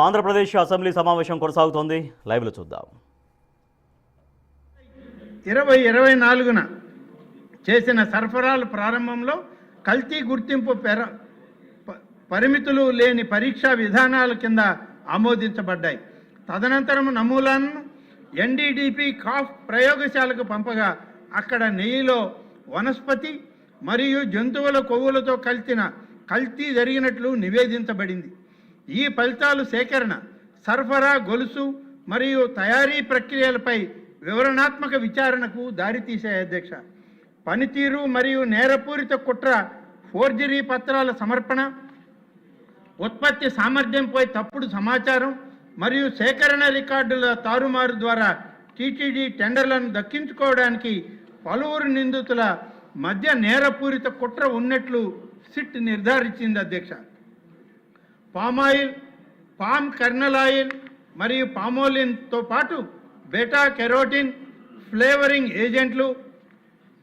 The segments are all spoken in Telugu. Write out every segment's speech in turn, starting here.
ఆంధ్రప్రదేశ్ అసెంబ్లీ సమావేశం కొనసాగుతోంది. లైవ్లో చూద్దాం. 2024న చేసిన సరఫరాల ప్రారంభంలో కల్తీ గుర్తింపు పరిమితులు లేని పరీక్షా విధానాల కింద ఆమోదించబడ్డాయి. తదనంతరం నమూనాలను ఎన్డీడీపీ కాఫ్ ప్రయోగశాలకు పంపగా అక్కడ నెయ్యిలో వనస్పతి మరియు జంతువుల కొవ్వులతో కల్తీ జరిగినట్లు నివేదించబడింది. ఈ ఫలితాలు సేకరణ, సరఫరా గొలుసు మరియు తయారీ ప్రక్రియలపై వివరణాత్మక విచారణకు దారితీశాయి. అధ్యక్ష, పనితీరు మరియు నేరపూరిత కుట్ర, ఫోర్జరీ పత్రాల సమర్పణ, ఉత్పత్తి సామర్థ్యంపై తప్పుడు సమాచారం మరియు సేకరణ రికార్డుల తారుమారు ద్వారా టీటీడీ టెండర్లను దక్కించుకోవడానికి పలువురు నిందితుల మధ్య నేరపూరిత కుట్ర ఉన్నట్లు సిట్ నిర్ధారించింది. అధ్యక్ష, పామాయిల్, పామ్ కర్నల్ ఆయిల్ మరియు పామోలిన్తో పాటు బెటా కెరోటిన్, ఫ్లేవరింగ్ ఏజెంట్లు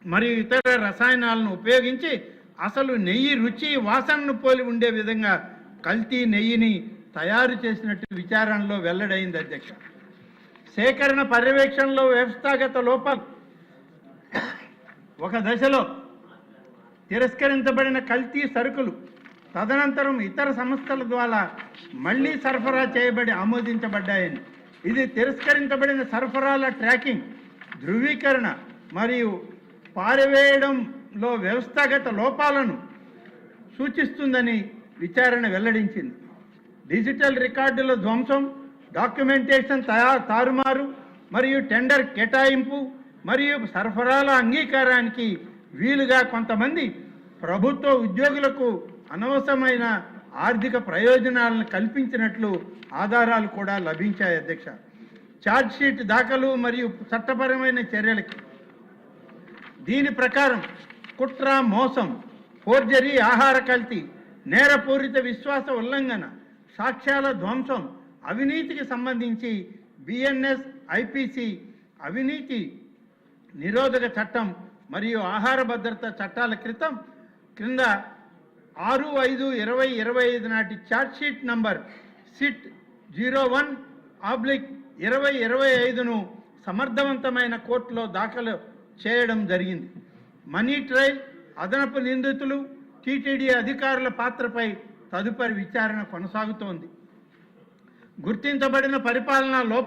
మరియు ఇతర రసాయనాలను ఉపయోగించి అసలు నెయ్యి రుచి, వాసనను పోలి ఉండే విధంగా కల్తీ నెయ్యిని తయారు చేసినట్టు విచారణలో వెల్లడైంది. అధ్యక్ష, సేకరణ పర్యవేక్షణలో వ్యవస్థాగత లోపాలు, ఒక దశలో తిరస్కరించబడిన కల్తీ సరుకులు తదనంతరం ఇతర సంస్థల ద్వారా మళ్లీ సరఫరా చేయబడి ఆమోదించబడ్డాయని, ఇది తిరస్కరించబడిన సరఫరాల ట్రాకింగ్, ధృవీకరణ మరియు పారవేయడంలో వ్యవస్థాగత లోపాలను సూచిస్తుందని విచారణ వెల్లడించింది. డిజిటల్ రికార్డుల ధ్వంసం, డాక్యుమెంటేషన్ తారుమారు మరియు టెండర్ కేటాయింపు మరియు సరఫరాల అంగీకారానికి వీలుగా కొంతమంది ప్రభుత్వ ఉద్యోగులకు అనవసరమైన ఆర్థిక ప్రయోజనాలను కల్పించినట్లు ఆధారాలు కూడా లభించాయి. అధ్యక్ష, ఛార్జ్షీట్ దాఖలు మరియు చట్టపరమైన చర్యలకి దీని ప్రకారం కుట్ర, మోసం, ఫోర్జరీ, ఆహార కల్తీ, నేరపూరిత విశ్వాస ఉల్లంఘన, సాక్ష్యాల ధ్వంసం, అవినీతికి సంబంధించి బిఎన్ఎస్ ఐపీసీ, అవినీతి నిరోధక చట్టం మరియు ఆహార భద్రత చట్టాల క్రింద 6/5/2025 నాటి ఛార్జ్షీట్ నంబర్ సిట్ 01/2025ను సమర్థవంతమైన కోర్టులో దాఖలు చేయడం జరిగింది. మనీ ట్రయల్, అదనపు నిందితులు, టీటీడీ అధికారుల పాత్రపై తదుపరి విచారణ కొనసాగుతోంది. గుర్తించబడిన పరిపాలనా లోపం